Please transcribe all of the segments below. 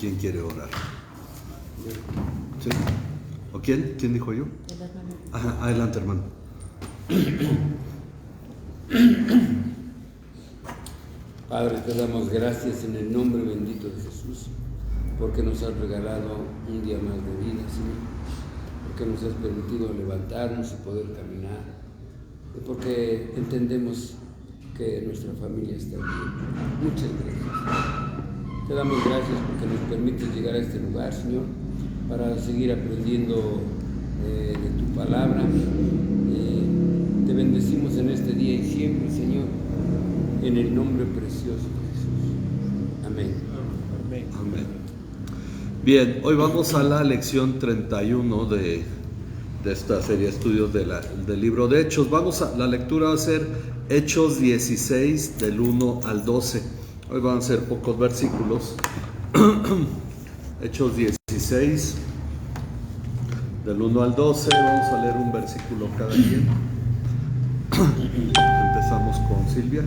¿Quién quiere orar? ¿Sí? ¿O quién? ¿Quién dijo yo? El hermano. Ajá, adelante, hermano. Padre, te damos gracias en el nombre bendito de Jesús, porque nos has regalado un día más de vida, Señor, porque nos has permitido levantarnos y poder caminar, y porque entendemos que nuestra familia está bien. Muchas gracias. Te damos gracias porque nos permites llegar a este lugar, Señor, para seguir aprendiendo de tu palabra. Te bendecimos en este día y siempre, Señor, en el nombre precioso de Jesús. Amén. Amén. Amén. Bien, hoy vamos a la lección 31 de esta serie de estudios del libro de Hechos. La lectura va a ser Hechos 16 del 1 al 12. Hoy van a ser pocos versículos. Hechos 16 del 1 al 12. Vamos a leer un versículo cada quien. Empezamos con Silvia.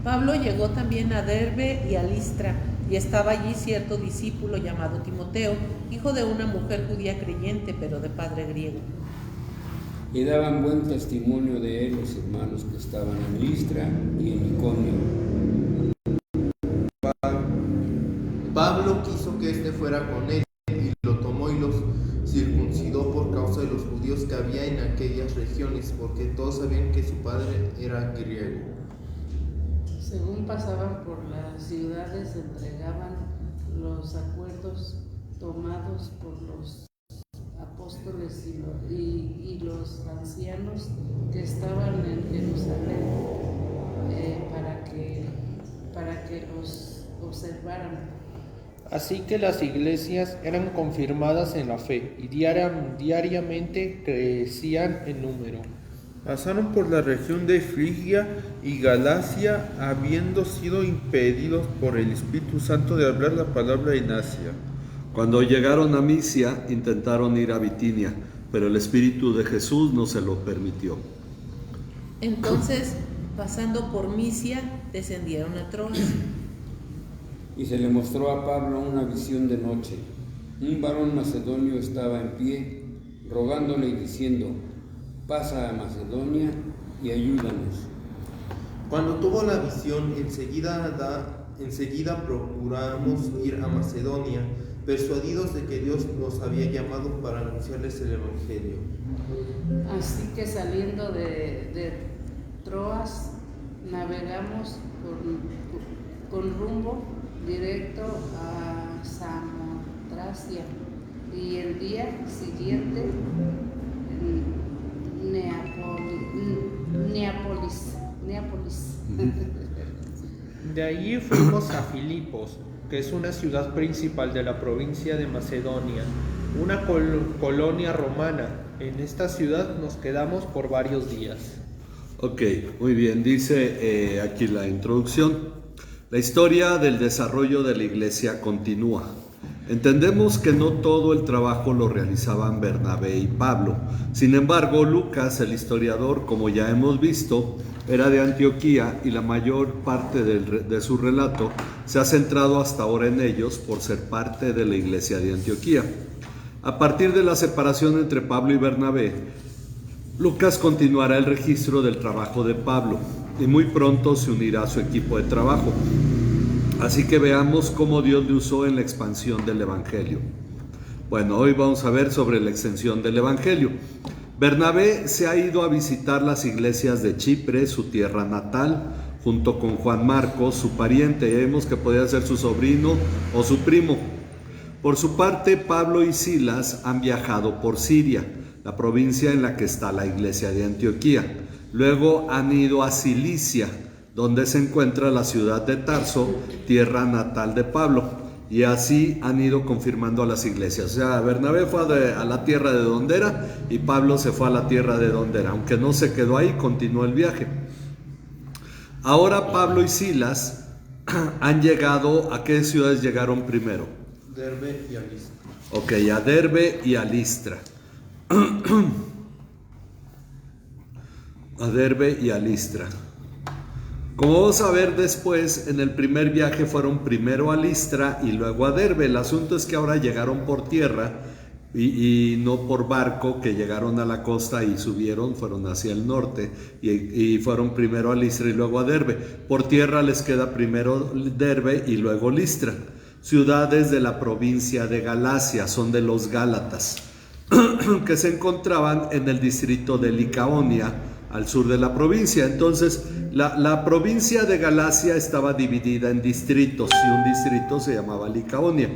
Pablo llegó también a Derbe y a Listra, y estaba allí cierto discípulo llamado Timoteo, hijo de una mujer judía creyente, pero de padre griego. Y daban buen testimonio de él los hermanos que estaban en Listra y en Iconio. Pablo quiso que éste fuera con él, y lo tomó y los circuncidó por causa de los judíos que había en aquellas regiones, porque todos sabían que su padre era griego. Según pasaban por las ciudades, entregaban los acuerdos tomados por los apóstoles y los ancianos que estaban en Jerusalén para que los observaran. Así que las iglesias eran confirmadas en la fe y diariamente crecían en número. Pasaron por la región de Frigia y Galacia, habiendo sido impedidos por el Espíritu Santo de hablar la palabra en Asia. Cuando llegaron a Misia, intentaron ir a Bitinia, pero el Espíritu de Jesús no se lo permitió. Entonces, pasando por Misia, descendieron a Troas. Y se le mostró a Pablo una visión de noche. Un varón macedonio estaba en pie, rogándole y diciendo: pasa a Macedonia y ayúdanos. Cuando tuvo la visión, enseguida procuramos ir a Macedonia, persuadidos de que Dios nos había llamado para anunciarles el Evangelio. Así que saliendo de Troas, navegamos con rumbo directo a Samotracia, y el día siguiente Neápolis. De allí fuimos a Filipos, que es una ciudad principal de la provincia de Macedonia, una colonia romana. En esta ciudad nos quedamos por varios días. Ok, muy bien, dice aquí la introducción. La historia del desarrollo de la iglesia continúa. Entendemos que no todo el trabajo lo realizaban Bernabé y Pablo. Sin embargo, Lucas, el historiador, como ya hemos visto, era de Antioquía y la mayor parte de su relato se ha centrado hasta ahora en ellos por ser parte de la iglesia de Antioquía. A partir de la separación entre Pablo y Bernabé, Lucas continuará el registro del trabajo de Pablo y muy pronto se unirá a su equipo de trabajo. Así que veamos cómo Dios le usó en la expansión del Evangelio. Bueno, hoy vamos a ver sobre la extensión del Evangelio. Bernabé se ha ido a visitar las iglesias de Chipre, su tierra natal, junto con Juan Marcos, su pariente. Ya vemos que podía ser su sobrino o su primo. Por su parte, Pablo y Silas han viajado por Siria, la provincia en la que está la iglesia de Antioquía. Luego han ido a Cilicia, donde se encuentra la ciudad de Tarso, tierra natal de Pablo, y así han ido confirmando a las iglesias. O sea, Bernabé fue a la tierra de donde era y Pablo se fue a la tierra de donde era. Aunque no se quedó ahí, continuó el viaje. Ahora Pablo y Silas han llegado. ¿A qué ciudades llegaron primero? Derbe y a Listra. Ok, a Derbe y a Listra. A Derbe y a Listra. Como vamos a ver después, en el primer viaje fueron primero a Listra y luego a Derbe. El asunto es que ahora llegaron por tierra y no por barco, que llegaron a la costa y subieron, fueron hacia el norte y fueron primero a Listra y luego a Derbe. Por tierra les queda primero Derbe y luego Listra. Ciudades de la provincia de Galacia, son de los Gálatas, que se encontraban en el distrito de Licaonia, al sur de la provincia. Entonces, la provincia de Galacia estaba dividida en distritos y un distrito se llamaba Licaonia.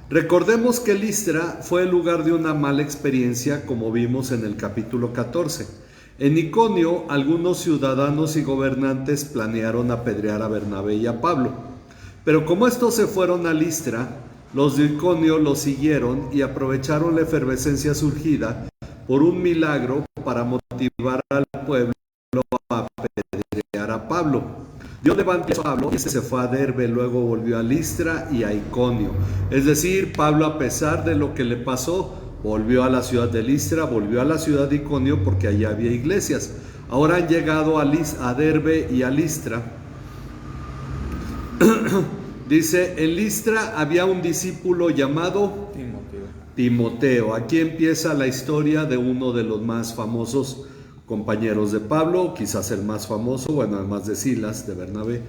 Recordemos que Listra fue el lugar de una mala experiencia, como vimos en el capítulo 14. En Iconio, algunos ciudadanos y gobernantes planearon apedrear a Bernabé y a Pablo. Pero como estos se fueron a Listra, los de Iconio los siguieron y aprovecharon la efervescencia surgida por un milagro para motivar al pueblo a apedrear a Pablo. Dios levantó a Pablo y este se fue a Derbe, luego volvió a Listra y a Iconio. Es decir, Pablo, a pesar de lo que le pasó, volvió a la ciudad de Listra, volvió a la ciudad de Iconio porque allá había iglesias. Ahora han llegado a Derbe y a Listra. Dice, en Listra había un discípulo llamado Timoteo. Aquí empieza la historia de uno de los más famosos compañeros de Pablo, quizás el más famoso, bueno, además de Silas, de Bernabé.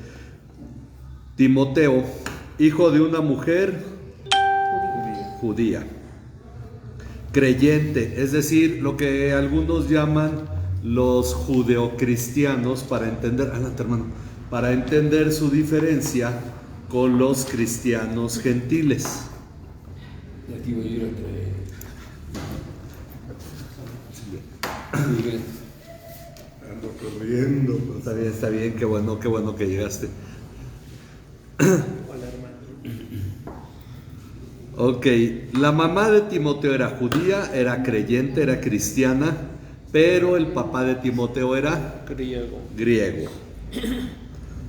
Timoteo, hijo de una mujer judía, creyente, es decir, lo que algunos llaman los judeocristianos, para entender, adelante hermano, para entender su diferencia con los cristianos gentiles. Y aquí voy a ir a traer. Ando corriendo. Está bien, qué bueno que llegaste. Hola, hermano. Ok, la mamá de Timoteo era judía, era creyente, era cristiana, pero el papá de Timoteo era griego.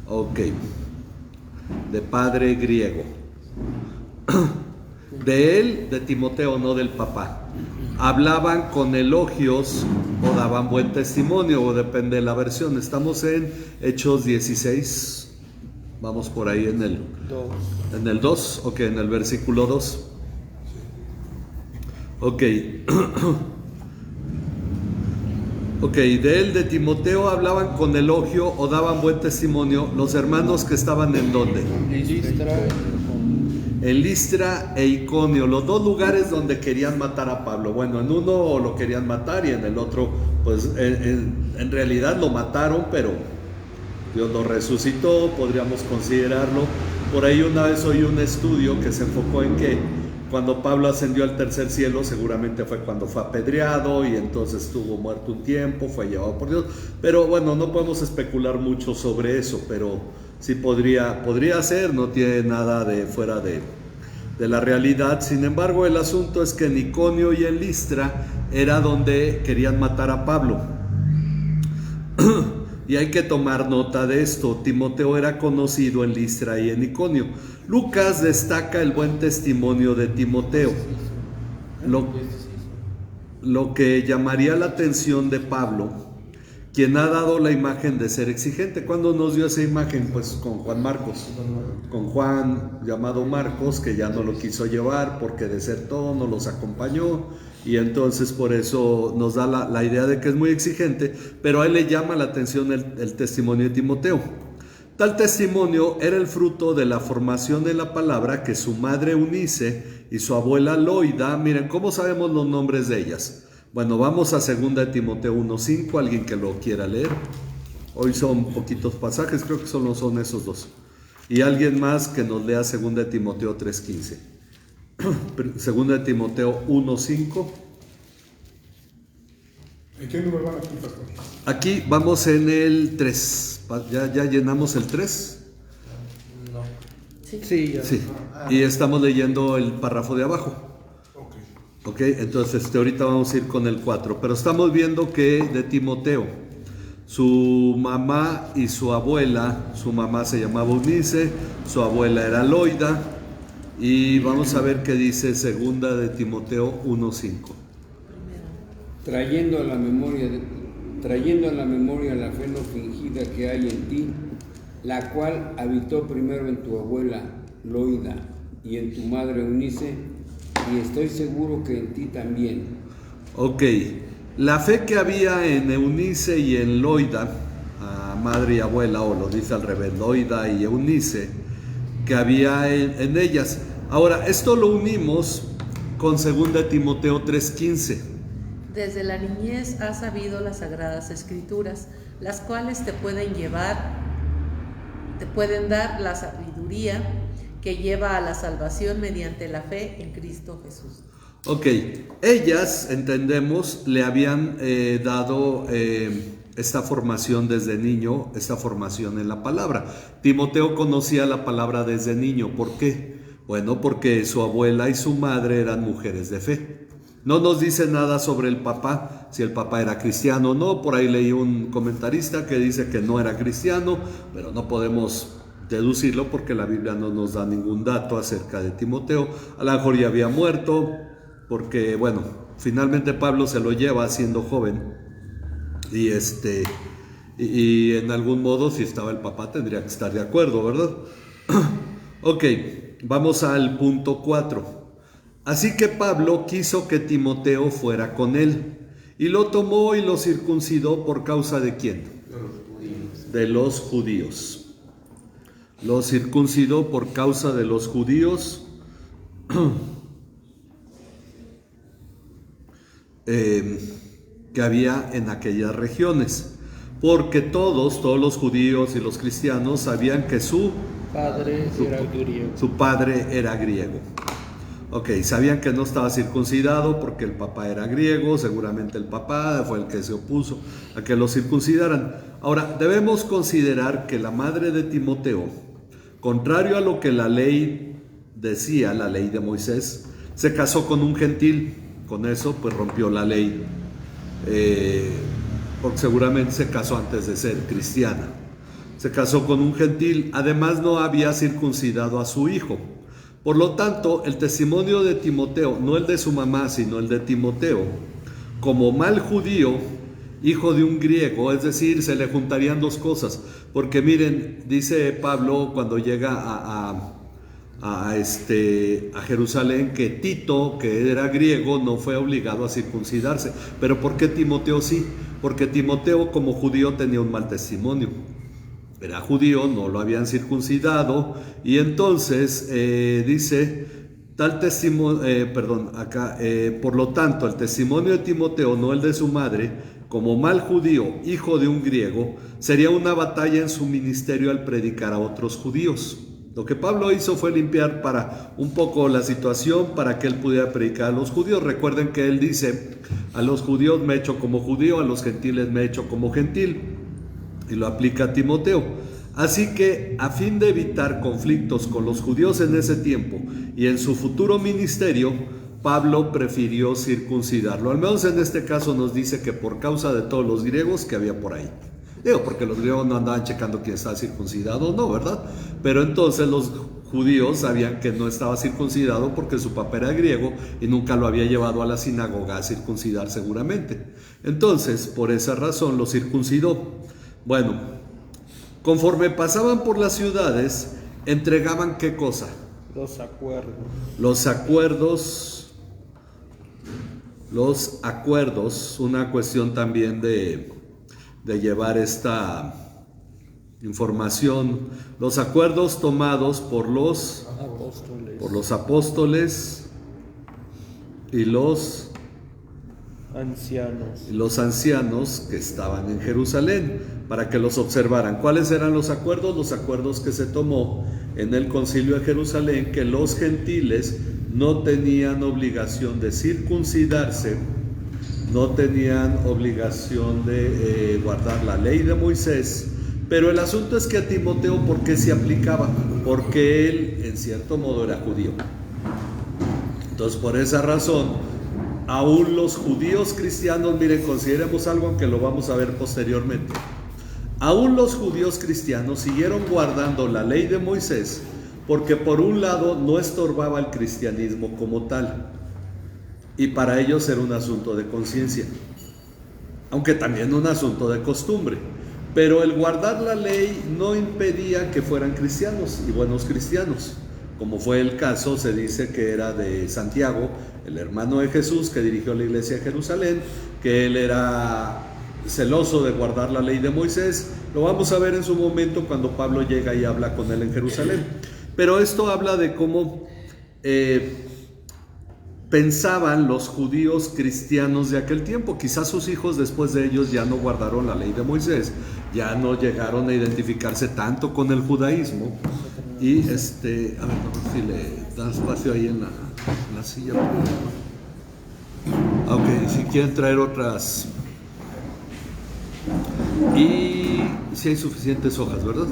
Ok, de padre griego. De él, de Timoteo, no del papá. Hablaban con elogios o daban buen testimonio, o depende de la versión. Estamos en Hechos 16. Vamos por ahí en el 2, ok, en el versículo 2. Ok. Ok, de él, de Timoteo, hablaban con elogio o daban buen testimonio los hermanos que estaban en ¿dónde? En Listra e Iconio, los dos lugares donde querían matar a Pablo. Bueno, en uno lo querían matar y en el otro, pues en realidad lo mataron, pero Dios lo resucitó, podríamos considerarlo. Por ahí una vez oí un estudio que se enfocó en que cuando Pablo ascendió al tercer cielo, seguramente fue cuando fue apedreado y entonces estuvo muerto un tiempo, fue llevado por Dios. Pero bueno, no podemos especular mucho sobre eso, pero sí podría ser, no tiene nada de fuera de la realidad. Sin embargo, el asunto es que en Iconio y en Listra era donde querían matar a Pablo. Y hay que tomar nota de esto. Timoteo era conocido en Listra y en Iconio. Lucas destaca el buen testimonio de Timoteo. Lo que llamaría la atención de Pablo, quien ha dado la imagen de ser exigente. ¿Cuándo nos dio esa imagen? Pues con Juan Marcos. Con Juan, llamado Marcos, que ya no lo quiso llevar porque desertó, no los acompañó. Y entonces por eso nos da la idea de que es muy exigente, pero a él le llama la atención el testimonio de Timoteo. Tal testimonio era el fruto de la formación de la palabra que su madre Eunice y su abuela Loida. Miren, ¿cómo sabemos los nombres de ellas? Bueno, vamos a 2 de Timoteo 1:5, alguien que lo quiera leer. Hoy son poquitos pasajes, creo que solo son esos dos. Y alguien más que nos lea 2 de Timoteo 3:15. 2 de Timoteo 1:5. ¿En qué número van aquí, pastor? Aquí vamos en el 3. ¿Ya llenamos el 3? No. Sí, ya. Sí. Y estamos leyendo el párrafo de abajo. Ok, entonces ahorita vamos a ir con el 4. Pero estamos viendo que de Timoteo, su mamá y su abuela, su mamá se llamaba Eunice, su abuela era Loida. Y vamos a ver qué dice 2 de Timoteo 1:5. Trayendo a la memoria trayendo a la memoria la fe no fingida que hay en ti, la cual habitó primero en tu abuela Loida y en tu madre Eunice, y estoy seguro que en ti también. Ok, la fe que había en Eunice y en Loida, madre y abuela, o lo dice al revés, Loida y Eunice, que había en ellas. Ahora, esto lo unimos con 2 Timoteo 3:15. Desde la niñez has sabido las sagradas escrituras, las cuales te pueden dar la sabiduría que lleva a la salvación mediante la fe en Cristo Jesús. Ok, ellas, entendemos, le habían dado esta formación desde niño, esta formación en la palabra. Timoteo conocía la palabra desde niño. ¿Por qué? Bueno, porque su abuela y su madre eran mujeres de fe. No nos dice nada sobre el papá, si el papá era cristiano o no. Por ahí leí un comentarista que dice que no era cristiano, pero no podemos deducirlo porque la Biblia no nos da ningún dato acerca de Timoteo. A lo mejor ya había muerto, porque bueno, finalmente Pablo se lo lleva siendo joven. Y en algún modo, si estaba el papá, tendría que estar de acuerdo, ¿verdad? Ok, vamos al punto 4. Así que Pablo quiso que Timoteo fuera con él, y lo tomó y lo circuncidó por causa de ¿quién? De los judíos. Lo circuncidó por causa de los judíos. Que había en aquellas regiones, porque todos los judíos y los cristianos sabían que su padre era griego. Ok, sabían que no estaba circuncidado porque el papá era griego, seguramente el papá fue el que se opuso a que lo circuncidaran. Ahora, debemos considerar que la madre de Timoteo, contrario a lo que la ley decía, la ley de Moisés, se casó con un gentil. Con eso pues rompió la ley, porque seguramente se casó antes de ser cristiana. Se casó con un gentil, además no había circuncidado a su hijo. Por lo tanto, el testimonio de Timoteo, no el de su mamá, sino el de Timoteo, como mal judío, hijo de un griego, es decir, se le juntarían dos cosas. Porque miren, dice Pablo cuando llega a Jerusalén, que Tito, que era griego, no fue obligado a circuncidarse. ¿Pero por qué Timoteo sí? Porque Timoteo como judío tenía un mal testimonio. Era judío, no lo habían circuncidado, y entonces dice, por lo tanto, el testimonio de Timoteo, no el de su madre, como mal judío, hijo de un griego, sería una batalla en su ministerio al predicar a otros judíos. Lo que Pablo hizo fue limpiar para un poco la situación para que él pudiera predicar a los judíos. Recuerden que él dice, a los judíos me he hecho como judío, a los gentiles me he hecho como gentil, y lo aplica a Timoteo. Así que a fin de evitar conflictos con los judíos en ese tiempo y en su futuro ministerio, Pablo prefirió circuncidarlo. Al menos en este caso nos dice que por causa de todos los griegos que había por ahí. Digo, porque los griegos no andaban checando quién estaba circuncidado o no, ¿verdad? Pero entonces los judíos sabían que no estaba circuncidado porque su papá era griego y nunca lo había llevado a la sinagoga a circuncidar seguramente. Entonces, por esa razón lo circuncidó. Bueno, conforme pasaban por las ciudades, entregaban ¿qué cosa? Los acuerdos. Los acuerdos, una cuestión también de llevar esta información, los acuerdos tomados por los apóstoles y los ancianos que estaban en Jerusalén, para que los observaran. ¿Cuáles eran los acuerdos? Los acuerdos que se tomó en el concilio de Jerusalén, que los gentiles no tenían obligación de circuncidarse, no tenían obligación de guardar la ley de Moisés, pero el asunto es que a Timoteo, ¿por qué se aplicaba? Porque él, en cierto modo, era judío. Entonces, por esa razón, aún los judíos cristianos, miren, consideremos algo, aunque lo vamos a ver posteriormente, aún los judíos cristianos siguieron guardando la ley de Moisés, porque por un lado no estorbaba el cristianismo como tal, y para ellos era un asunto de conciencia. aunque también un asunto de costumbre. Pero el guardar la ley no impedía que fueran cristianos y buenos cristianos, como fue el caso, se dice que era de Santiago, el hermano de Jesús que dirigió la iglesia de Jerusalén, que él era celoso de guardar la ley de Moisés. Lo vamos a ver en su momento cuando Pablo llega y habla con él en Jerusalén. Pero esto habla de cómo pensaban los judíos cristianos de aquel tiempo. Quizás sus hijos después de ellos ya no guardaron la ley de Moisés, ya no llegaron a identificarse tanto con el judaísmo. Y a ver, no, si le dan espacio ahí en la silla. Ok, si quieren traer otras. Y si hay suficientes hojas, ¿verdad?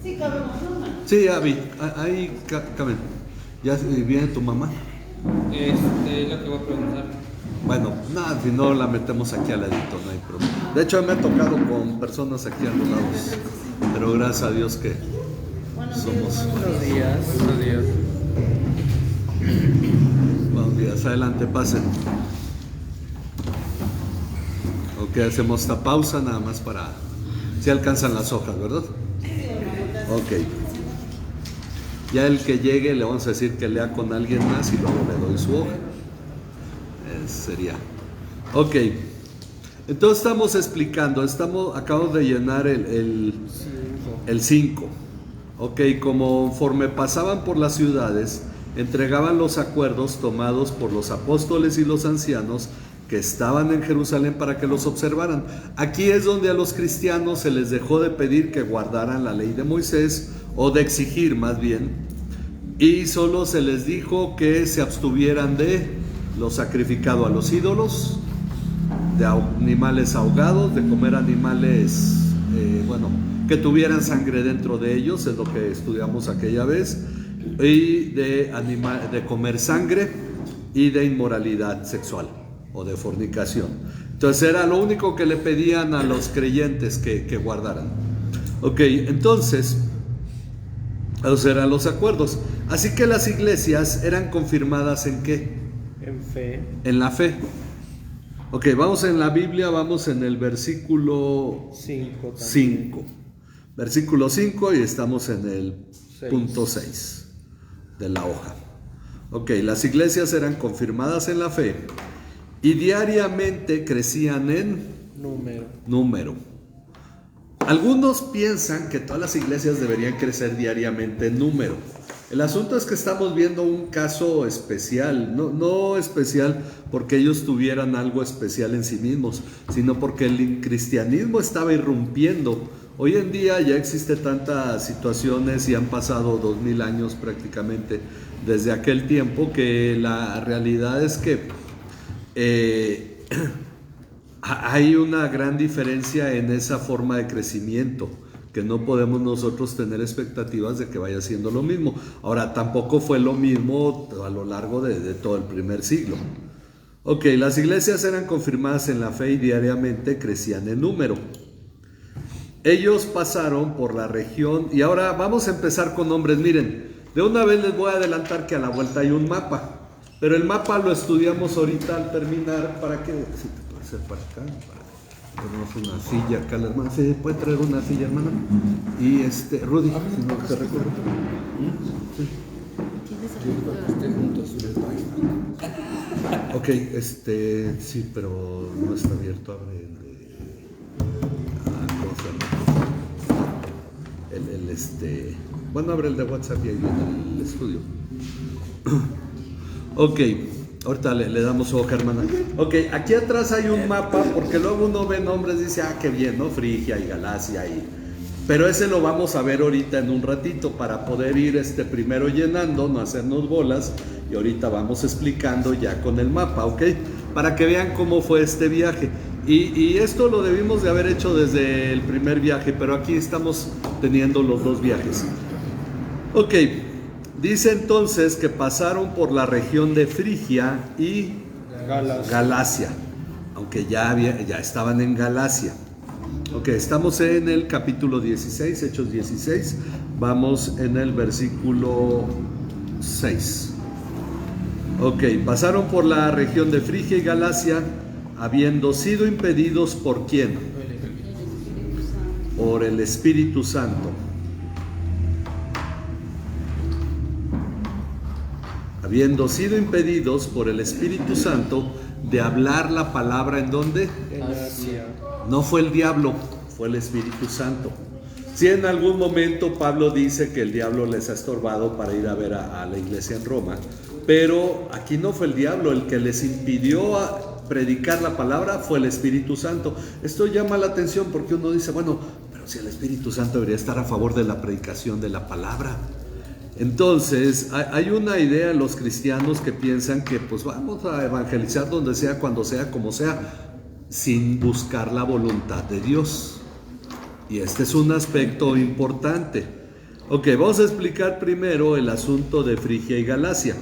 Sí, cabemos una. Sí, Abby, ahí caben. ¿Ya viene tu mamá? Lo que voy a preguntar. Bueno, nada, si no la metemos aquí al ladito, no hay problema. De hecho, me ha tocado con personas aquí a los lados, pero gracias a Dios que somos. Buenos días. Buenos días. Buenos días, adelante, pasen. Ok, hacemos esta pausa nada más para... Si alcanzan las hojas, ¿verdad? Ok. Ya el que llegue le vamos a decir que lea con alguien más y luego le doy su hoja. Sería. Ok. Entonces estamos explicando, acabamos de llenar el 5. Ok, conforme pasaban por las ciudades, entregaban los acuerdos tomados por los apóstoles y los ancianos que estaban en Jerusalén para que los observaran. Aquí es donde a los cristianos se les dejó de pedir que guardaran la ley de Moisés, o de exigir más bien, y solo se les dijo que se abstuvieran de lo sacrificado a los ídolos, de animales ahogados, de comer animales, que tuvieran sangre dentro de ellos, es lo que estudiamos aquella vez, y de comer sangre y de inmoralidad sexual o de fornicación. Entonces era lo único que le pedían a los creyentes que guardaran. Ok, entonces esos eran los acuerdos. Así que las iglesias eran confirmadas ¿en qué? En fe. En la fe. Ok, vamos en la Biblia, vamos en el versículo 5. Versículo 5 y estamos en el punto 6 de la hoja. Ok, las iglesias eran confirmadas en la fe y diariamente crecían en número. Algunos piensan que todas las iglesias deberían crecer diariamente en número. El asunto es que estamos viendo un caso especial, no especial porque ellos tuvieran algo especial en sí mismos, sino porque el cristianismo estaba irrumpiendo. Hoy en día ya existe tantas situaciones y han pasado 2000 años prácticamente desde aquel tiempo, que la realidad es que hay una gran diferencia en esa forma de crecimiento, que no podemos nosotros tener expectativas de que vaya siendo lo mismo. Ahora, tampoco fue lo mismo a lo largo de todo el primer siglo. Ok, las iglesias eran confirmadas en la fe y diariamente crecían en número. Ellos pasaron por la región, y ahora vamos a empezar con nombres. Miren, de una vez les voy a adelantar que a la vuelta hay un mapa, pero el mapa lo estudiamos ahorita al terminar. ¿Para qué? Si te puede hacer para acá, tenemos una silla acá, la hermana. ¿Se puede traer una silla, hermana? Y Rudy, si no te recuerdo. Sí. Ok, sí, pero no está abierto. Abre el de... ¿cómo se llama? Bueno, abre el de WhatsApp y ahí viene el estudio. Ok, ahorita le damos hoja, hermana. Ok, aquí atrás hay un mapa, porque luego uno ve nombres y dice, qué bien, ¿no? Frigia y Galacia pero ese lo vamos a ver ahorita en un ratito para poder ir primero llenando, no hacernos bolas, y ahorita vamos explicando ya con el mapa, ¿ok? Para que vean cómo fue este viaje. Y esto lo debimos de haber hecho desde el primer viaje, pero aquí estamos teniendo los dos viajes. Ok, dice entonces que pasaron por la región de Frigia y Galacia, aunque ya estaban en Galacia. Ok, estamos en el capítulo 16, Hechos 16, vamos en el versículo 6. Ok, pasaron por la región de Frigia y Galacia, habiendo sido impedidos ¿por quién? Por el Espíritu Santo. Habiendo sido impedidos por el Espíritu Santo de hablar la palabra, ¿en dónde? En Asia. No fue el diablo, fue el Espíritu Santo. Si en algún momento Pablo dice que el diablo les ha estorbado para ir a ver a la iglesia en Roma, pero aquí no fue el diablo, el que les impidió predicar la palabra fue el Espíritu Santo. Esto llama la atención porque uno dice, bueno, pero si el Espíritu Santo debería estar a favor de la predicación de la palabra. Entonces, hay una idea en los cristianos que piensan que pues vamos a evangelizar donde sea, cuando sea, como sea, sin buscar la voluntad de Dios. Y este es un aspecto importante. Ok, vamos a explicar primero el asunto de Frigia y Galacia.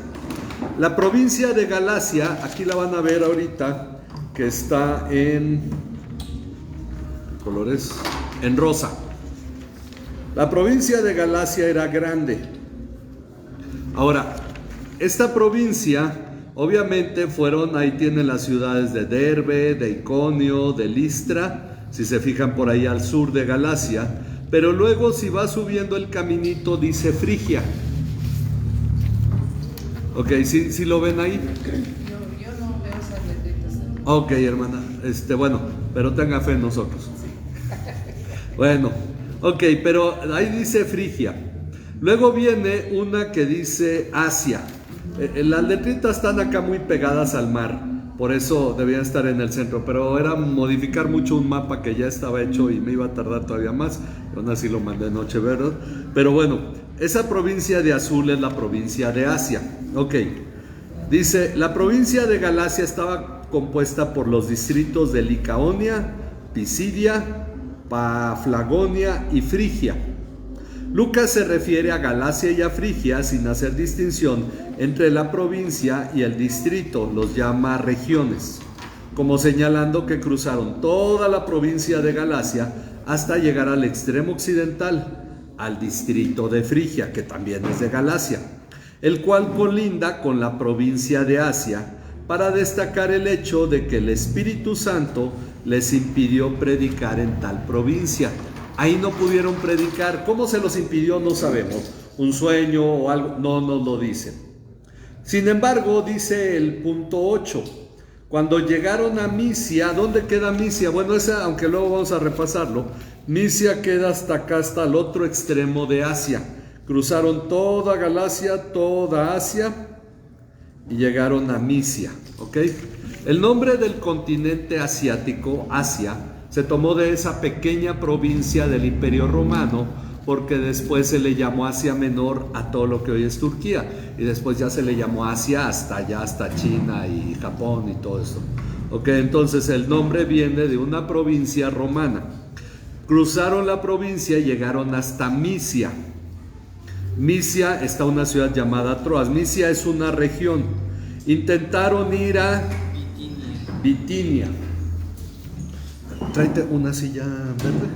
La provincia de Galacia, aquí la van a ver ahorita, que está en colores, en rosa. La provincia de Galacia era grande. Ahora, esta provincia, obviamente fueron, ahí tienen las ciudades de Derbe, de Iconio, de Listra, si se fijan por ahí al sur de Galacia, pero luego si va subiendo el caminito dice Frigia. Ok, ¿sí lo ven ahí? Yo no veo esas letritas. Ok, hermana, bueno, pero tenga fe en nosotros. Bueno, ok, pero ahí dice Frigia. Luego viene una que dice Asia. Las letritas están acá muy pegadas al mar, por eso debían estar en el centro, pero era modificar mucho un mapa que ya estaba hecho y me iba a tardar todavía más. Aún así lo mandé noche, ¿verdad? Pero bueno, esa provincia de azul es la provincia de Asia. Ok, dice, la provincia de Galacia estaba compuesta por los distritos de Licaonia, Pisidia, Paflagonia y Frigia. Lucas se refiere a Galacia y a Frigia sin hacer distinción entre la provincia y el distrito, los llama regiones, como señalando que cruzaron toda la provincia de Galacia hasta llegar al extremo occidental, al distrito de Frigia, que también es de Galacia, el cual colinda con la provincia de Asia, para destacar el hecho de que el Espíritu Santo les impidió predicar en tal provincia. Ahí no pudieron predicar. ¿Cómo se los impidió? No sabemos. ¿Un sueño o algo? No nos lo dicen. Sin embargo, dice el punto 8. Cuando llegaron a Misia, ¿dónde queda Misia? Bueno, esa, aunque luego vamos a repasarlo, Misia queda hasta acá, hasta el otro extremo de Asia. Cruzaron toda Galacia, toda Asia y llegaron a Misia. ¿Ok? El nombre del continente asiático, Asia, se tomó de esa pequeña provincia del Imperio Romano, porque después se le llamó Asia Menor a todo lo que hoy es Turquía, y después ya se le llamó Asia hasta allá, hasta China y Japón y todo esto. Ok, entonces el nombre viene de una provincia romana. Cruzaron la provincia y llegaron hasta Misia. Misia está una ciudad llamada Troas. Misia es una región. Intentaron ir a Bitinia. Tráete una silla verde,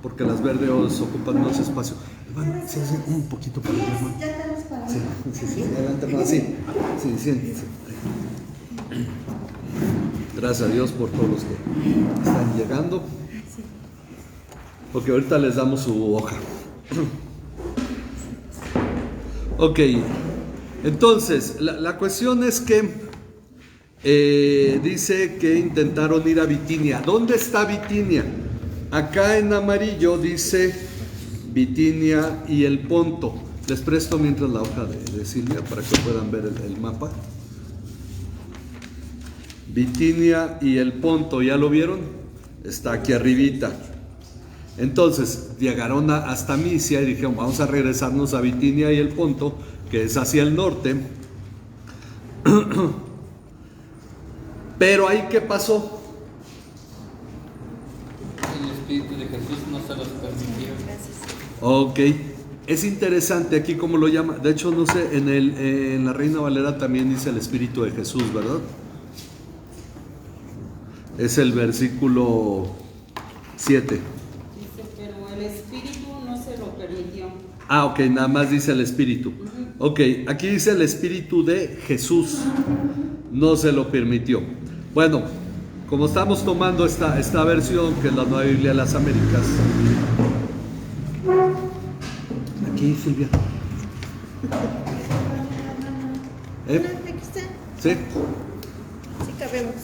porque las verdes ocupan más espacio. Bueno, sí, un poquito para allá, hermano. Ya estamos para Sí, adelante, hermano. Sí, siéntense. Gracias a Dios por todos los que están llegando. Porque ahorita les damos su hoja. Ok, entonces, la cuestión es que dice que intentaron ir a Bitinia. ¿Dónde está Bitinia? Acá en amarillo dice Bitinia y el Ponto. Les presto mientras la hoja de Silvia para que puedan ver el mapa. Bitinia y el Ponto, ¿ya lo vieron? Está aquí arribita. Entonces llegaron hasta Misia y dijeron, vamos a regresarnos a Bitinia y el Ponto, que es hacia el norte. Pero ahí, ¿qué pasó? El Espíritu de Jesús no se los permitió. Ok, es interesante aquí cómo lo llama. De hecho, no sé, en la Reina Valera también dice el Espíritu de Jesús, ¿verdad? Es el versículo 7. Dice, pero el Espíritu no se lo permitió. Ah, ok, nada más dice el Espíritu. Ok, aquí dice el Espíritu de Jesús. No se lo permitió. Bueno, como estamos tomando esta versión, que es la Nueva Biblia de las Américas. Aquí, Silvia. Aquí está. ¿Sí? Sí cabemos.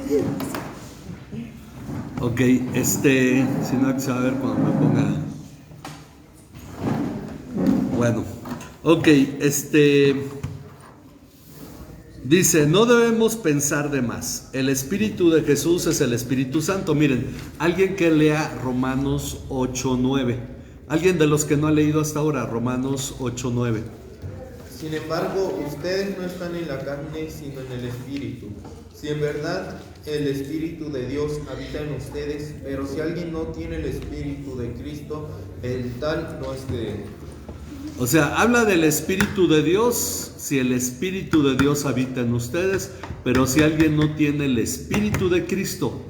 Sí. Ok, si no, que se va a ver cuando me ponga. Bueno, ok, dice, no debemos pensar de más. El Espíritu de Jesús es el Espíritu Santo. Miren, alguien que lea Romanos 8:9. Alguien de los que no ha leído hasta ahora, Romanos 8:9. Sin embargo, ustedes no están en la carne, sino en el Espíritu. Si en verdad el Espíritu de Dios habita en ustedes, pero si alguien no tiene el Espíritu de Cristo, el tal no es de él. O sea, habla del Espíritu de Dios, si el Espíritu de Dios habita en ustedes, pero si alguien no tiene el Espíritu de Cristo.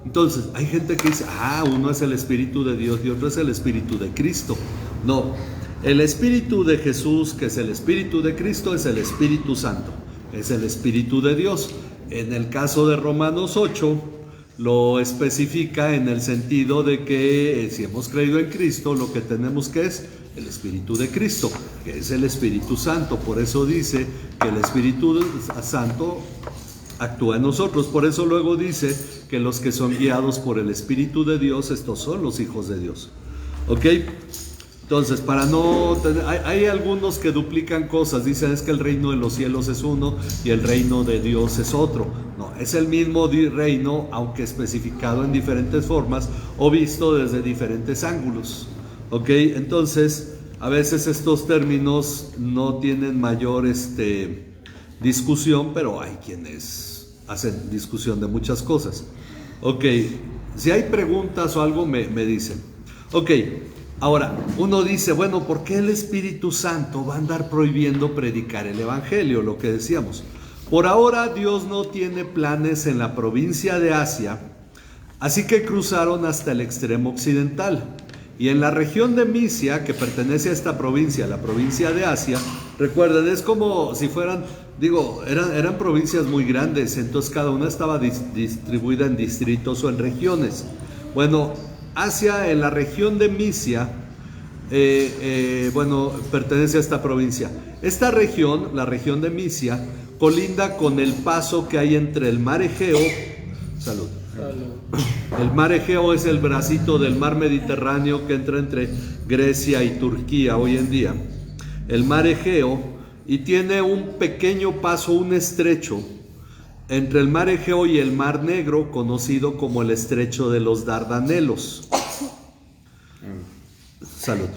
Entonces, hay gente que dice, uno es el Espíritu de Dios y otro es el Espíritu de Cristo. No, el Espíritu de Jesús, que es el Espíritu de Cristo, es el Espíritu Santo, es el Espíritu de Dios. En el caso de Romanos 8, lo especifica en el sentido de que si hemos creído en Cristo, lo que tenemos que es el Espíritu de Cristo, que es el Espíritu Santo. Por eso dice que el Espíritu Santo actúa en nosotros. Por eso luego dice que los que son guiados por el Espíritu de Dios, estos son los hijos de Dios. ¿Ok? Entonces, para no tener, hay algunos que duplican cosas, dicen es que el reino de los cielos es uno y el reino de Dios es otro. No, es el mismo reino, aunque especificado en diferentes formas o visto desde diferentes ángulos. ¿Ok? Entonces, a veces estos términos no tienen mayor discusión, pero hay quienes hacen discusión de muchas cosas. Ok, si hay preguntas o algo me dicen. Ok. Ahora, uno dice, bueno, ¿por qué el Espíritu Santo va a andar prohibiendo predicar el Evangelio? Lo que decíamos. Por ahora Dios no tiene planes en la provincia de Asia, así que cruzaron hasta el extremo occidental. Y en la región de Misia, que pertenece a esta provincia, la provincia de Asia, recuerden, es como si fueran, eran provincias muy grandes, entonces cada una estaba distribuida en distritos o en regiones. Bueno, Asia, en la región de Misia, pertenece a esta provincia. Esta región, la región de Misia, colinda con el paso que hay entre el mar Egeo. Salud. El mar Egeo es el bracito del mar Mediterráneo que entra entre Grecia y Turquía hoy en día. El mar Egeo, y tiene un pequeño paso, un estrecho, entre el mar Egeo y el mar Negro, conocido como el estrecho de los Dardanelos. Salud.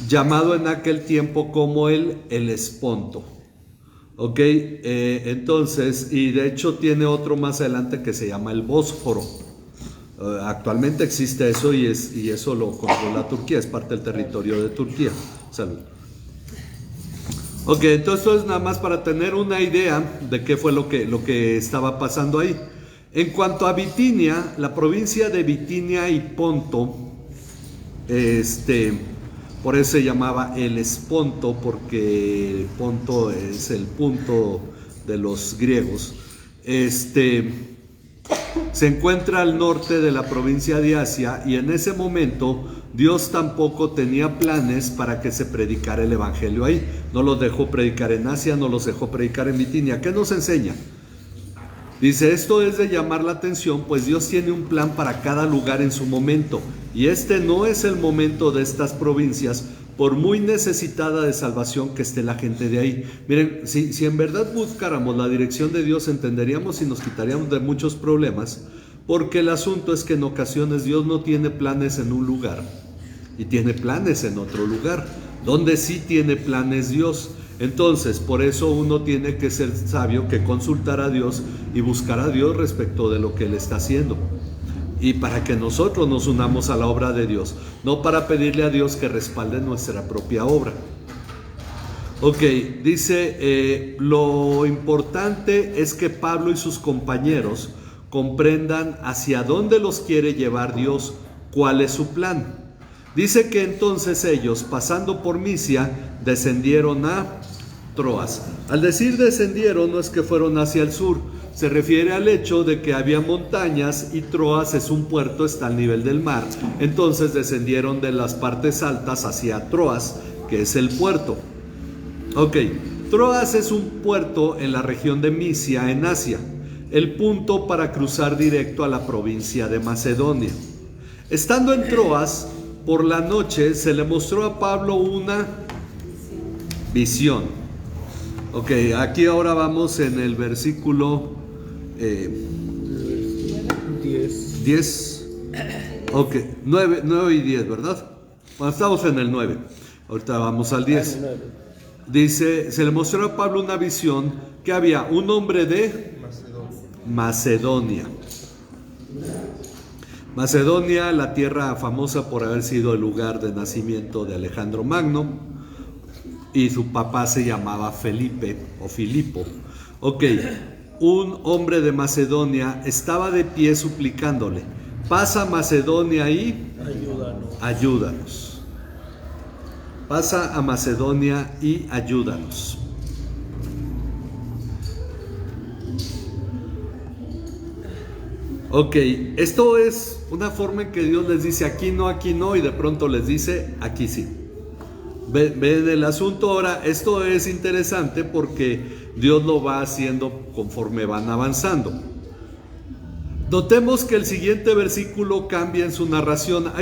Llamado en aquel tiempo como el Helesponto. Ok, entonces, y de hecho tiene otro más adelante que se llama el Bósforo. Actualmente existe eso y eso lo controla Turquía, es parte del territorio de Turquía. Salud. Ok, entonces esto es nada más para tener una idea de qué fue lo que estaba pasando ahí. En cuanto a Bitinia, la provincia de Bitinia y Ponto, por eso se llamaba el Helesponto, porque Ponto es el punto de los griegos. Se encuentra al norte de la provincia de Asia y en ese momento Dios tampoco tenía planes para que se predicara el Evangelio ahí. No los dejó predicar en Asia, no los dejó predicar en Bitinia. ¿Qué nos enseña? Dice, esto es de llamar la atención, pues Dios tiene un plan para cada lugar en su momento. Y este no es el momento de estas provincias, por muy necesitada de salvación que esté la gente de ahí. Miren, si en verdad buscáramos la dirección de Dios, entenderíamos y nos quitaríamos de muchos problemas, porque el asunto es que en ocasiones Dios no tiene planes en un lugar y tiene planes en otro lugar, donde sí tiene planes Dios. Entonces, por eso uno tiene que ser sabio, que consultar a Dios y buscar a Dios respecto de lo que Él está haciendo. Y para que nosotros nos unamos a la obra de Dios, no para pedirle a Dios que respalde nuestra propia obra. Ok, dice, lo importante es que Pablo y sus compañeros comprendan hacia dónde los quiere llevar Dios, cuál es su plan. Dice que entonces ellos, pasando por Misia, descendieron a Troas. Al decir descendieron, no es que fueron hacia el sur, se refiere al hecho de que había montañas y Troas es un puerto, está al nivel del mar. Entonces descendieron de las partes altas hacia Troas, que es el puerto. Ok, Troas es un puerto en la región de Misia, en Asia, el punto para cruzar directo a la provincia de Macedonia. Estando en Troas, por la noche se le mostró a Pablo una visión. Ok, aquí ahora vamos en el versículo 10. Ok, 9 y 10, ¿verdad? Bueno, estamos en el 9. Ahorita vamos al 10. Dice, se le mostró a Pablo una visión que había un hombre de Macedonia. Macedonia, la tierra famosa por haber sido el lugar de nacimiento de Alejandro Magno, y su papá se llamaba Felipe o Filipo. Ok, un hombre de Macedonia estaba de pie suplicándole: pasa a Macedonia y ayúdanos. Pasa a Macedonia y ayúdanos. Ok, esto es una forma en que Dios les dice aquí no, y de pronto les dice aquí sí. Ven el asunto. Ahora, esto es interesante porque Dios lo va haciendo conforme van avanzando. Notemos que el siguiente versículo cambia en su narración.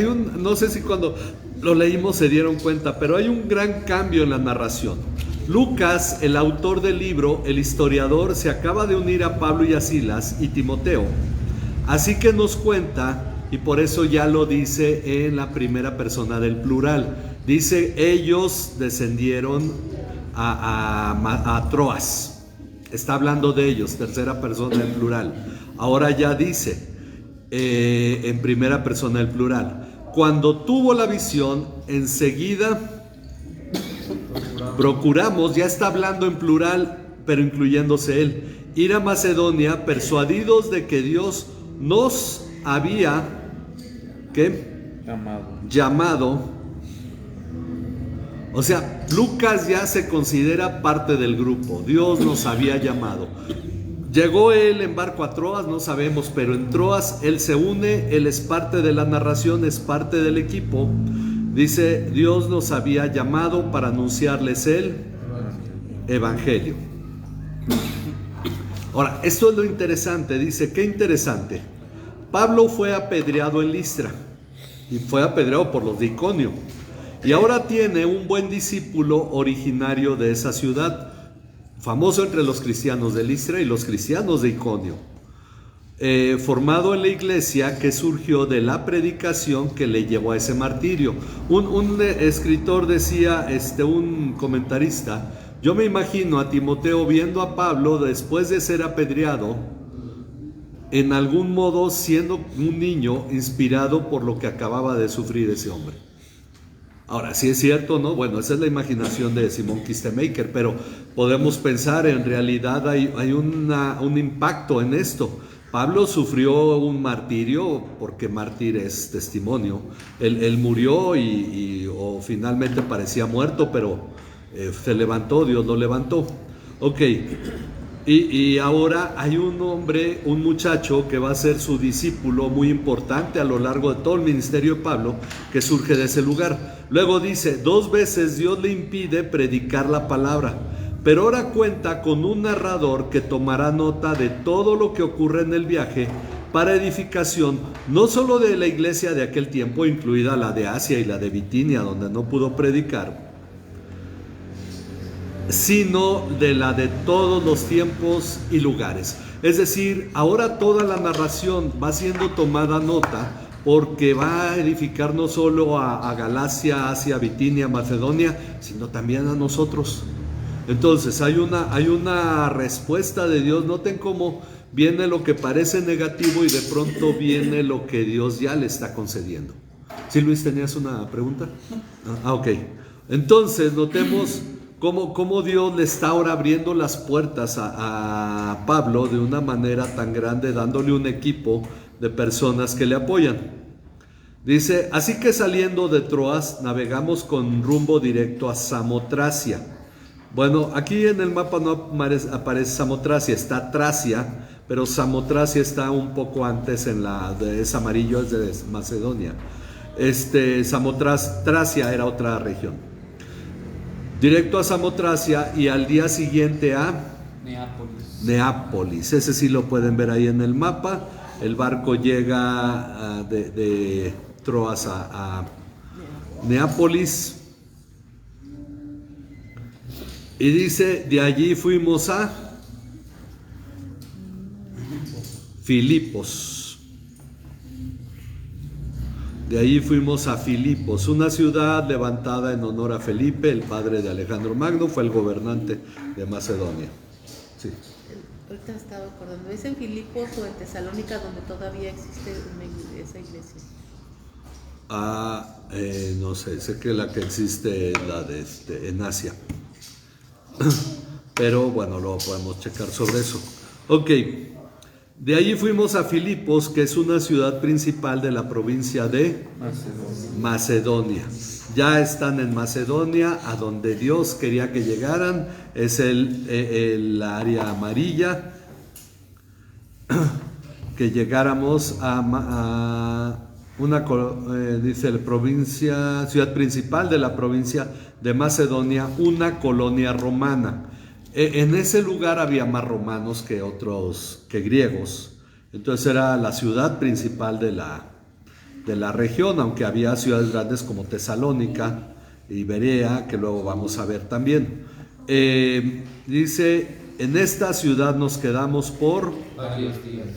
No sé si cuando lo leímos se dieron cuenta, pero hay un gran cambio en la narración. Lucas, el autor del libro, el historiador, se acaba de unir a Pablo y a Silas y Timoteo. Así que nos cuenta, y por eso ya lo dice en la primera persona del plural. Dice, ellos descendieron a Troas. Está hablando de ellos, tercera persona del plural. Ahora ya dice, en primera persona del plural. Cuando tuvo la visión, enseguida procuramos, ya está hablando en plural, pero incluyéndose él, ir a Macedonia, persuadidos de que Dios nos había llamado. O sea, Lucas ya se considera parte del grupo. Dios nos había llamado. Llegó él en barco a Troas, no sabemos, pero en Troas él se une, él es parte de la narración, es parte del equipo. Dice, Dios nos había llamado para anunciarles el evangelio. Ahora, esto es lo interesante. Dice, qué interesante. Pablo fue apedreado en Listra y fue apedreado por los de Iconio. Y ahora tiene un buen discípulo originario de esa ciudad, famoso entre los cristianos de Listra y los cristianos de Iconio, formado en la iglesia que surgió de la predicación que le llevó a ese martirio. Un escritor decía, un comentarista, yo me imagino a Timoteo viendo a Pablo después de ser apedreado, en algún modo siendo un niño inspirado por lo que acababa de sufrir ese hombre. Ahora, si es cierto, ¿no? Bueno, esa es la imaginación de Simón Kistemaker, pero podemos pensar, en realidad hay un impacto en esto. Pablo sufrió un martirio, porque mártir es testimonio. Él murió o finalmente parecía muerto, pero se levantó, Dios lo levantó. Ok, y ahora hay un hombre, un muchacho que va a ser su discípulo muy importante a lo largo de todo el ministerio de Pablo, que surge de ese lugar. Luego dice, 2 veces Dios le impide predicar la palabra, pero ahora cuenta con un narrador que tomará nota de todo lo que ocurre en el viaje para edificación, no solo de la iglesia de aquel tiempo, incluida la de Asia y la de Bitinia, donde no pudo predicar, sino de la de todos los tiempos y lugares. Es decir, ahora toda la narración va siendo tomada nota, porque va a edificar no solo a Galacia, Asia, Bitinia, Macedonia, sino también a nosotros. Entonces hay una respuesta de Dios. Noten cómo viene lo que parece negativo y de pronto viene lo que Dios ya le está concediendo. ¿Sí, Luis, tenías una pregunta? Ok. Entonces notemos cómo Dios le está ahora abriendo las puertas a Pablo de una manera tan grande, dándole un equipo de personas que le apoyan. Dice, así que saliendo de Troas, navegamos con rumbo directo a Samotracia. Bueno, aquí en el mapa no aparece Samotracia, está Tracia, pero Samotracia está un poco antes es amarillo, es de Macedonia. Samotracia era otra región. Directo a Samotracia y al día siguiente a Neápolis. Ese sí lo pueden ver ahí en el mapa. El barco llega de Troas a Neápolis. Y dice, de allí fuimos a Filipos. De allí fuimos a Filipos, una ciudad levantada en honor a Felipe, el padre de Alejandro Magno, fue el gobernante de Macedonia. Sí. Ahorita me estaba acordando, ¿es en Filipos o en Tesalónica donde todavía existe esa iglesia? No sé que la que existe es la en Asia. Pero bueno, luego podemos checar sobre eso. Ok, de allí fuimos a Filipos, que es una ciudad principal de la provincia de Macedonia. Ya están en Macedonia, a donde Dios quería que llegaran, es el área amarilla, que llegáramos a dice la provincia, ciudad principal de la provincia de Macedonia, una colonia romana. En ese lugar había más romanos que griegos, entonces era la ciudad principal de la región, aunque había ciudades grandes como Tesalónica y Berea, que luego vamos a ver también. Dice, en esta ciudad nos quedamos por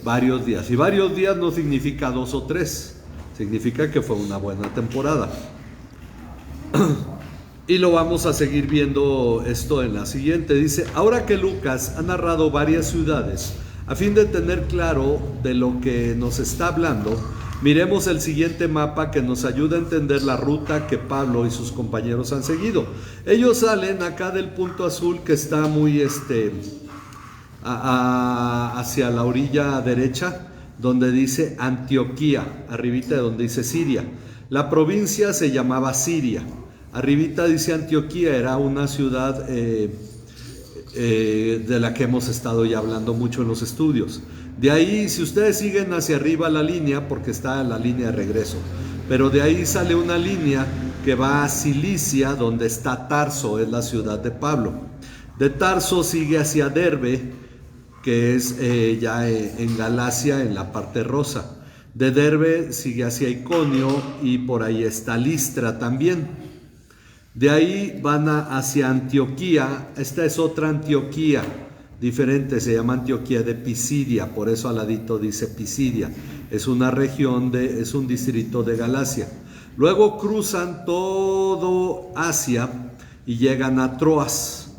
varios días. Y varios días no significa 2 o 3, significa que fue una buena temporada. Y lo vamos a seguir viendo esto en la siguiente. Dice, ahora que Lucas ha narrado varias ciudades, a fin de tener claro de lo que nos está hablando, miremos el siguiente mapa que nos ayuda a entender la ruta que Pablo y sus compañeros han seguido. Ellos salen acá del punto azul que está muy hacia la orilla derecha, donde dice Antioquía, arribita de donde dice Siria. La provincia se llamaba Siria. Arribita dice Antioquía, era una ciudad de la que hemos estado ya hablando mucho en los estudios. De ahí, si ustedes siguen hacia arriba la línea, porque está la línea de regreso, pero de ahí sale una línea que va a Cilicia, donde está Tarso, es la ciudad de Pablo. De Tarso sigue hacia Derbe, que es ya en Galacia, en la parte rosa. De Derbe sigue hacia Iconio y por ahí está Listra también. De ahí van hacia Antioquía. Esta es otra Antioquía diferente, se llama Antioquía de Pisidia, por eso al ladito dice Pisidia. Es una región, es un distrito de Galacia. Luego cruzan todo Asia y llegan a Troas.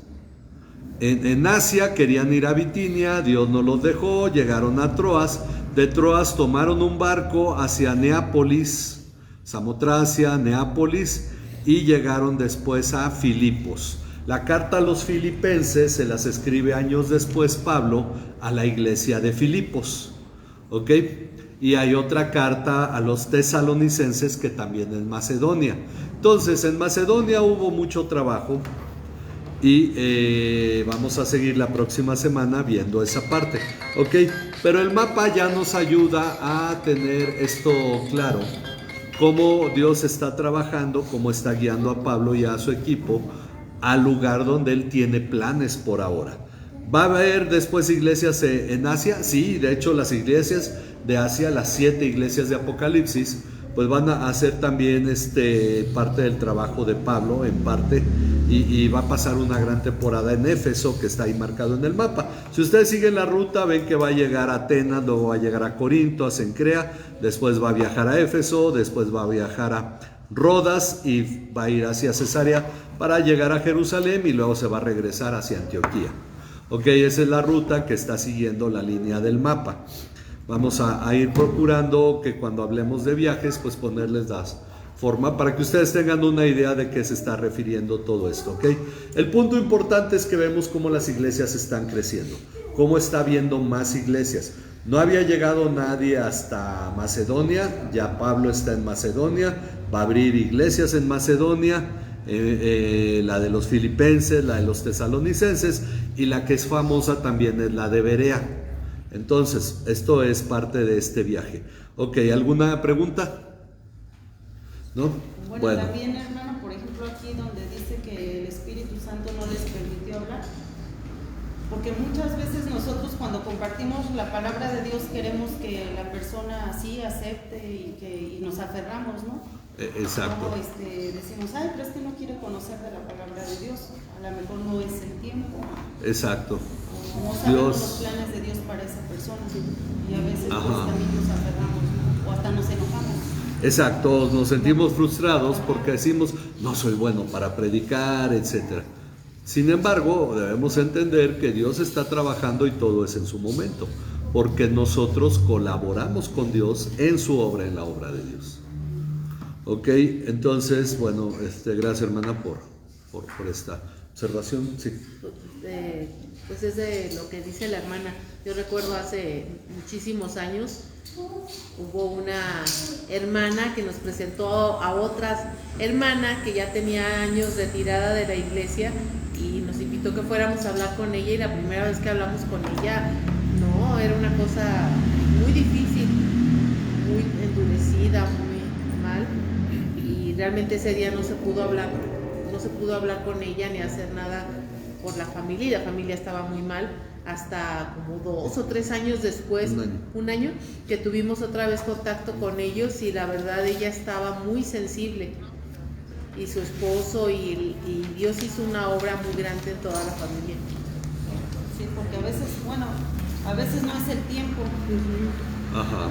En Asia querían ir a Bitinia, Dios no los dejó, llegaron a Troas. De Troas tomaron un barco hacia Neápolis, Samotracia, Neápolis, y llegaron después a Filipos. La carta a los filipenses se las escribe años después Pablo a la iglesia de Filipos, ¿ok? Y hay otra carta a los tesalonicenses que también es Macedonia. Entonces en Macedonia hubo mucho trabajo y vamos a seguir la próxima semana viendo esa parte, ¿ok? Pero el mapa ya nos ayuda a tener esto claro, cómo Dios está trabajando, cómo está guiando a Pablo y a su equipo al lugar donde él tiene planes por ahora. ¿Va a haber después iglesias en Asia? Sí, de hecho las iglesias de Asia, las 7 iglesias de Apocalipsis, pues van a hacer también parte del trabajo de Pablo, en parte, y va a pasar una gran temporada en Éfeso, que está ahí marcado en el mapa. Si ustedes siguen la ruta, ven que va a llegar a Atenas, luego va a llegar a Corinto, a Cencrea, después va a viajar a Éfeso, después va a viajar a Rodas y va a ir hacia Cesarea para llegar a Jerusalén y luego se va a regresar hacia Antioquía. Ok, esa es la ruta que está siguiendo la línea del mapa. Vamos a ir procurando que cuando hablemos de viajes, pues ponerles la forma para que ustedes tengan una idea de qué se está refiriendo todo esto, ¿ok? El punto importante es que vemos cómo las iglesias están creciendo, cómo está habiendo más iglesias. No había llegado nadie hasta Macedonia, ya Pablo está en Macedonia, va a abrir iglesias en Macedonia, la de los filipenses, la de los tesalonicenses, y la que es famosa también es la de Berea. Entonces, esto es parte de este viaje. Ok, ¿alguna pregunta? ¿No? Bueno, también, hermano, por ejemplo, aquí donde dice que el Espíritu Santo no les permitió hablar, porque muchas veces nosotros cuando compartimos la palabra de Dios queremos que la persona así acepte y nos aferramos, ¿no? Exacto. Como decimos, ay, pero es que no quiere conocer de la palabra de Dios, a lo mejor no es el tiempo. Exacto. No sabemos los planes de Dios para esa persona y a veces pues, también nos aferramos, ¿no? O hasta nos enojamos. Exacto, nos sentimos frustrados porque decimos, no soy bueno para predicar, etc. Sin embargo, debemos entender que Dios está trabajando y todo es en su momento, porque nosotros colaboramos con Dios en su obra, en la obra de Dios. Ok, entonces, bueno, gracias hermana por esta observación. Sí. Pues es de lo que dice la hermana. Yo recuerdo hace muchísimos años hubo una hermana que nos presentó a otra hermana que ya tenía años retirada de la iglesia y nos invitó que fuéramos a hablar con ella, y la primera vez que hablamos con ella, no, era una cosa muy difícil, muy endurecida, muy mal, y realmente ese día no se pudo hablar con ella ni hacer nada por la familia estaba muy mal, hasta como 2 o 3 años después, un año, que tuvimos otra vez contacto con ellos, y la verdad ella estaba muy sensible, y su esposo, y Dios hizo una obra muy grande en toda la familia. Sí, porque a veces no es el tiempo. Ajá.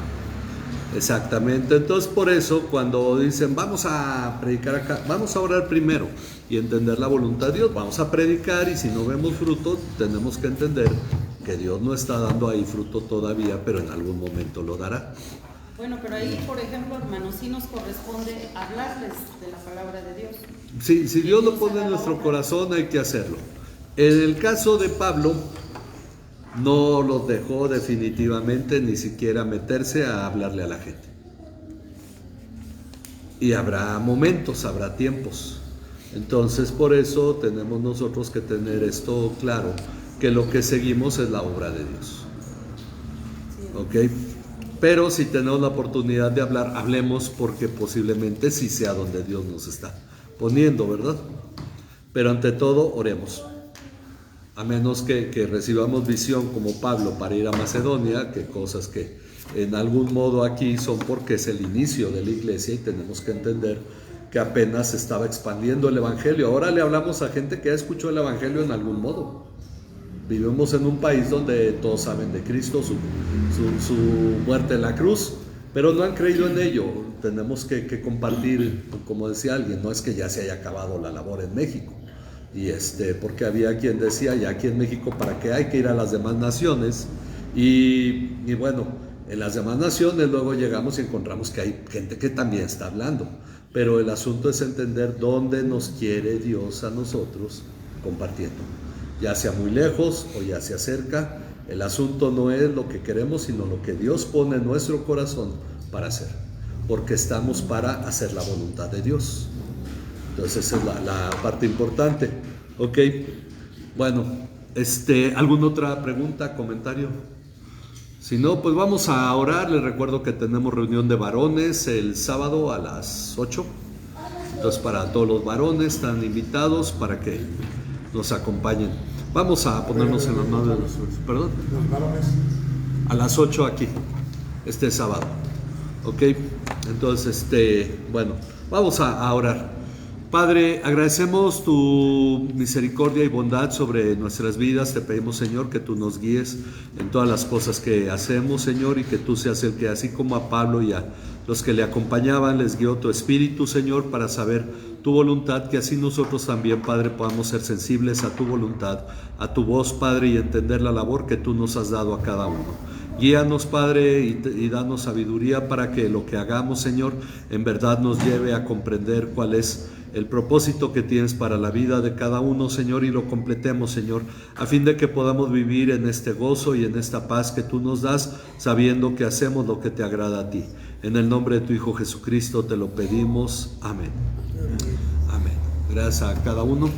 Exactamente, entonces por eso cuando dicen vamos a predicar acá, vamos a orar primero y entender la voluntad de Dios, vamos a predicar, y si no vemos fruto tenemos que entender que Dios no está dando ahí fruto todavía, pero en algún momento lo dará. Bueno, pero ahí por ejemplo, hermanos, sí nos corresponde hablarles de la palabra de Dios. Sí, si Dios lo pone en nuestro corazón hay que hacerlo. En el caso de Pablo, no los dejó definitivamente ni siquiera meterse a hablarle a la gente. Y habrá momentos, habrá tiempos. Entonces por eso tenemos nosotros que tener esto claro, que lo que seguimos es la obra de Dios. ¿Ok? Pero si tenemos la oportunidad de hablar, hablemos, porque posiblemente sí sea donde Dios nos está poniendo, ¿verdad? Pero ante todo, oremos. A menos que recibamos visión como Pablo para ir a Macedonia, que cosas que en algún modo aquí son porque es el inicio de la iglesia y tenemos que entender que apenas se estaba expandiendo el evangelio. Ahora le hablamos a gente que ya escuchó el evangelio en algún modo. Vivimos en un país donde todos saben de Cristo, su muerte en la cruz, pero no han creído en ello. Tenemos que compartir, como decía alguien, no es que ya se haya acabado la labor en México. Y porque había quien decía, ya aquí en México, ¿para qué hay que ir a las demás naciones? Y bueno, en las demás naciones luego llegamos y encontramos que hay gente que también está hablando, pero el asunto es entender dónde nos quiere Dios a nosotros compartiendo, ya sea muy lejos o ya sea cerca. El asunto no es lo que queremos, sino lo que Dios pone en nuestro corazón para hacer, porque estamos para hacer la voluntad de Dios. Entonces esa es la parte importante. Ok, bueno, ¿alguna otra pregunta, comentario? Si no, pues vamos a orar. Les recuerdo que tenemos reunión de varones el sábado a las 8. Entonces para todos los varones están invitados para que nos acompañen. Vamos a ponernos en las manos de los... ¿Perdón? Los varones. A las 8 aquí, este sábado. Ok, entonces, bueno, vamos a orar. Padre, agradecemos tu misericordia y bondad sobre nuestras vidas. Te pedimos, Señor, que tú nos guíes en todas las cosas que hacemos, Señor, y que tú seas el que, así como a Pablo y a los que le acompañaban, les guió tu Espíritu, Señor, para saber tu voluntad, que así nosotros también, Padre, podamos ser sensibles a tu voluntad, a tu voz, Padre, y entender la labor que tú nos has dado a cada uno. Guíanos, Padre, y danos sabiduría para que lo que hagamos, Señor, en verdad nos lleve a comprender cuál es el propósito que tienes para la vida de cada uno, Señor, y lo completemos, Señor, a fin de que podamos vivir en este gozo y en esta paz que tú nos das, sabiendo que hacemos lo que te agrada a ti. En el nombre de tu Hijo Jesucristo te lo pedimos. Amén. Amén. Gracias a cada uno.